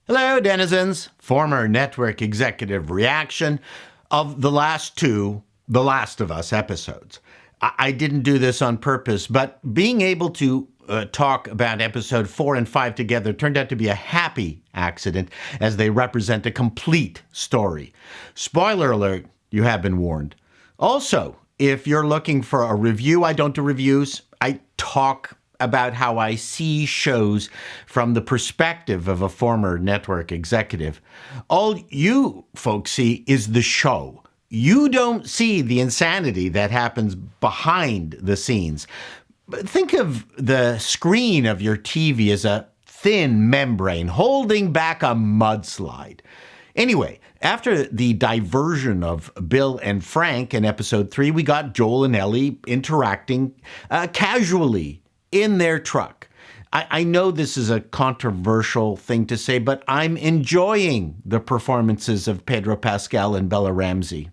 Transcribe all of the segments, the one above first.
Hello, denizens. Former network executive reaction of the last two The Last of Us episodes. I didn't do this on purpose, but being able to talk about episode 4 and 5 together turned out to be a happy accident, as they represent a complete story. Spoiler alert, you have been warned. Also, if you're looking for a review, I don't do reviews. I talk about how I see shows from the perspective of a former network executive. All you folks see is the show. You don't see the insanity that happens behind the scenes. But think of the screen of your TV as a thin membrane holding back a mudslide. Anyway, after the diversion of Bill and Frank in episode 3, we got Joel and Ellie interacting casually in their truck. I know this is a controversial thing to say, but I'm enjoying the performances of Pedro Pascal and Bella Ramsey.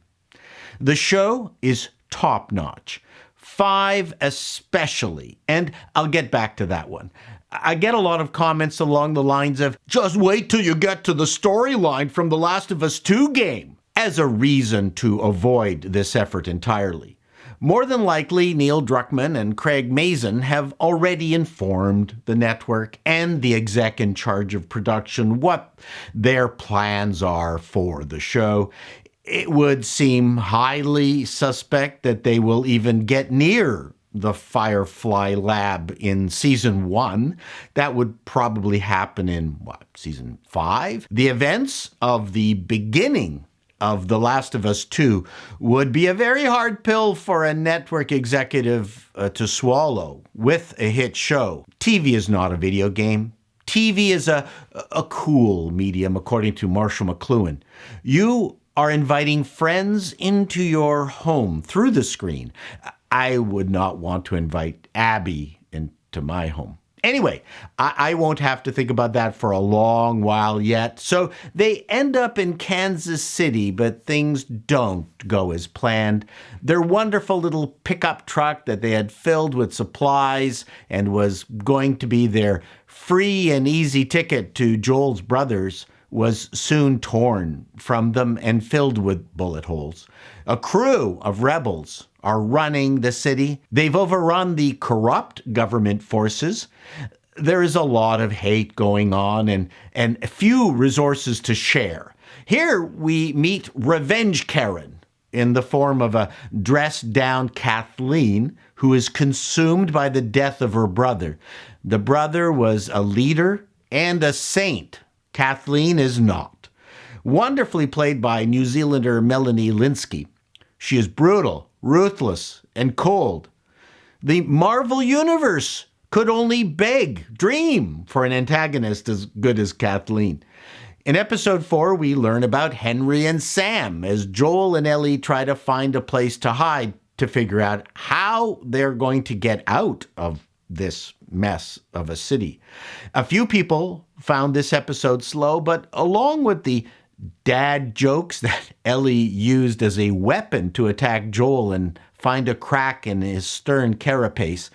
The show is top-notch. 5 especially, and I'll get back to that one. I get a lot of comments along the lines of, just wait till you get to the storyline from The Last of Us 2 game, as a reason to avoid this effort entirely. More than likely, Neil Druckmann and Craig Mazin have already informed the network and the exec in charge of production what their plans are for the show. It would seem highly suspect that they will even get near the Firefly lab in season 1. That would probably happen in, season 5? The events of the beginning of The Last of Us 2 would be a very hard pill for a network executive to swallow with a hit show. TV is not a video game. TV is a cool medium, according to Marshall McLuhan. You are inviting friends into your home through the screen. I would not want to invite Abby into my home. Anyway, I won't have to think about that for a long while yet. So they end up in Kansas City, but things don't go as planned. Their wonderful little pickup truck that they had filled with supplies and was going to be their free and easy ticket to Joel's brothers was soon torn from them and filled with bullet holes. A crew of rebels are running the city. They've overrun the corrupt government forces. There is a lot of hate going on and few resources to share. Here we meet Revenge Karen in the form of a dressed-down Kathleen who is consumed by the death of her brother. The brother was a leader and a saint. Kathleen is not. Wonderfully played by New Zealander Melanie Linsky. She is brutal, ruthless, and cold. The Marvel Universe could only dream for an antagonist as good as Kathleen. In episode 4, we learn about Henry and Sam as Joel and Ellie try to find a place to hide to figure out how they're going to get out of this mess of a city. A few people found this episode slow, but along with the dad jokes that Ellie used as a weapon to attack Joel and find a crack in his stern carapace,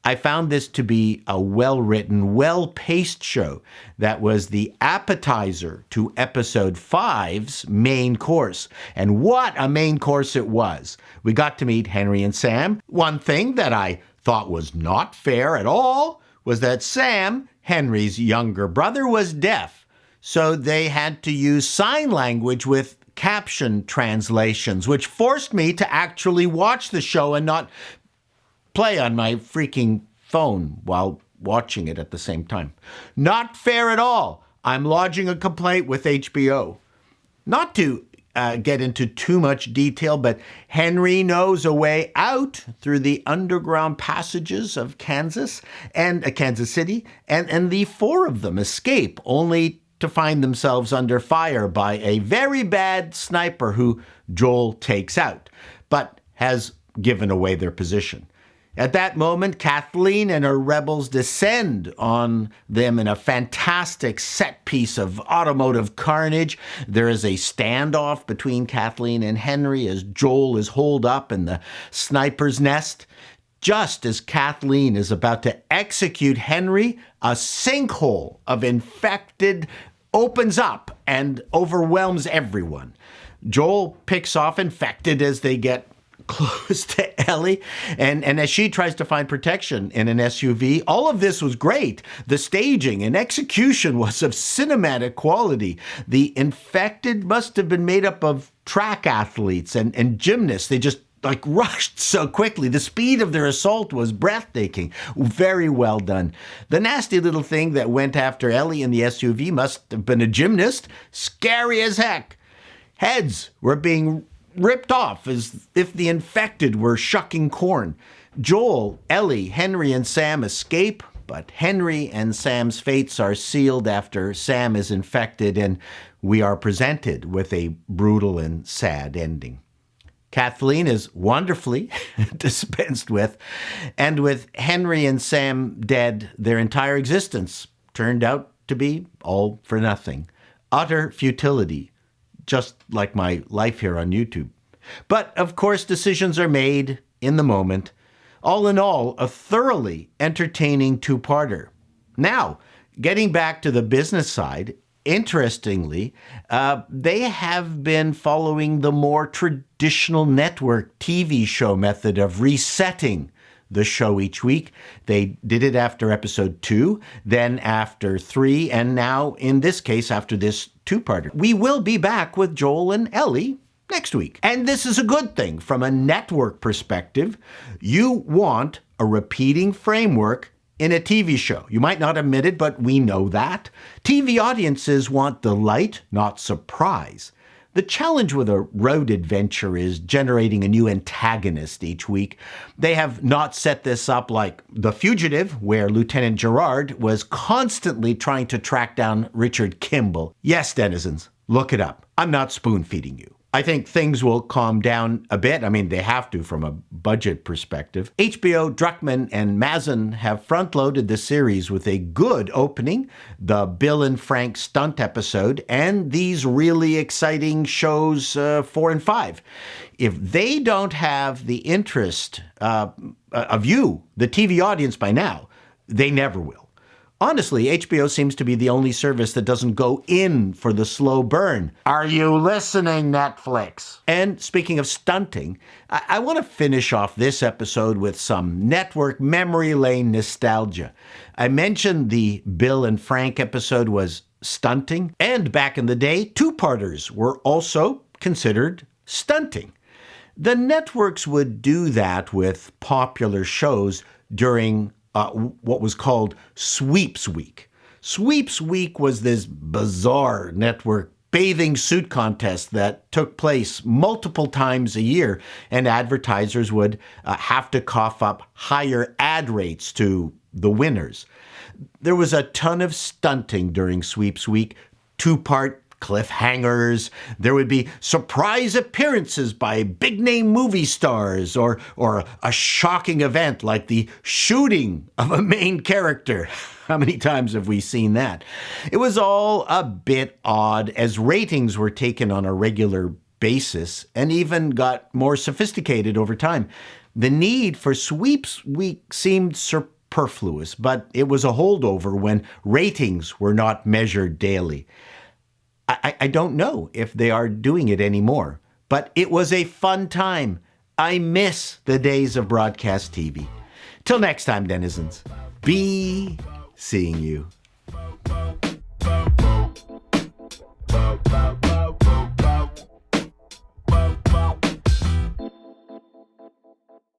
I found this to be a well-written, well-paced show that was the appetizer to episode 5's main course. And what a main course it was. We got to meet Henry and Sam. One thing that I thought was not fair at all was that Sam, Henry's younger brother, was deaf. So they had to use sign language with caption translations, which forced me to actually watch the show and not play on my freaking phone while watching it at the same time. Not fair at all. I'm lodging a complaint with HBO. Not to get into too much detail, but Henry knows a way out through the underground passages of Kansas City, and the 4 of them escape, only to find themselves under fire by a very bad sniper who Joel takes out, but has given away their position. At that moment, Kathleen and her rebels descend on them in a fantastic set piece of automotive carnage. There is a standoff between Kathleen and Henry as Joel is holed up in the sniper's nest. Just as Kathleen is about to execute Henry, a sinkhole of infected opens up and overwhelms everyone. Joel picks off infected as they get close to Ellie, and as she tries to find protection in an SUV. All of this was great. The staging and execution was of cinematic quality. The infected must have been made up of track athletes and gymnasts. They just rushed so quickly. The speed of their assault was breathtaking. Very well done. The nasty little thing that went after Ellie in the SUV must have been a gymnast. Scary as heck. Heads were being ripped off as if the infected were shucking corn. Joel, Ellie, Henry, and Sam escape, but Henry and Sam's fates are sealed after Sam is infected, and we are presented with a brutal and sad ending. Kathleen is wonderfully dispensed with, and with Henry and Sam dead, their entire existence turned out to be all for nothing. Utter futility. Just like my life here on YouTube. But, of course, decisions are made in the moment. All in all, a thoroughly entertaining two-parter. Now, getting back to the business side, interestingly, they have been following the more traditional network TV show method of resetting the show each week. They did it after episode 2, then after 3, and now, in this case, after this two-parter. We will be back with Joel and Ellie next week. And this is a good thing from a network perspective. You want a repeating framework in a TV show. You might not admit it, but we know that. TV audiences want delight, not surprise. The challenge with a road adventure is generating a new antagonist each week. They have not set this up like The Fugitive, where Lieutenant Gerard was constantly trying to track down Richard Kimball. Yes, denizens, look it up. I'm not spoon-feeding you. I think things will calm down a bit. I mean, they have to from a budget perspective. HBO, Druckmann, and Mazin have front-loaded the series with a good opening, the Bill and Frank stunt episode, and these really exciting shows 4 and 5. If they don't have the interest of you, the TV audience, by now, they never will. Honestly, HBO seems to be the only service that doesn't go in for the slow burn. Are you listening, Netflix? And speaking of stunting, I want to finish off this episode with some network memory lane nostalgia. I mentioned the Bill and Frank episode was stunting, and back in the day, two-parters were also considered stunting. The networks would do that with popular shows during what was called Sweeps Week. Sweeps Week was this bizarre network bathing suit contest that took place multiple times a year, and advertisers would have to cough up higher ad rates to the winners. There was a ton of stunting during Sweeps Week, two-part cliffhangers. There would be surprise appearances by big-name movie stars or a shocking event like the shooting of a main character. How many times have we seen that? It was all a bit odd as ratings were taken on a regular basis and even got more sophisticated over time. The need for Sweeps Week seemed superfluous, but it was a holdover when ratings were not measured daily. I don't know if they are doing it anymore, but it was a fun time. I miss the days of broadcast TV. Till next time, denizens, be seeing you.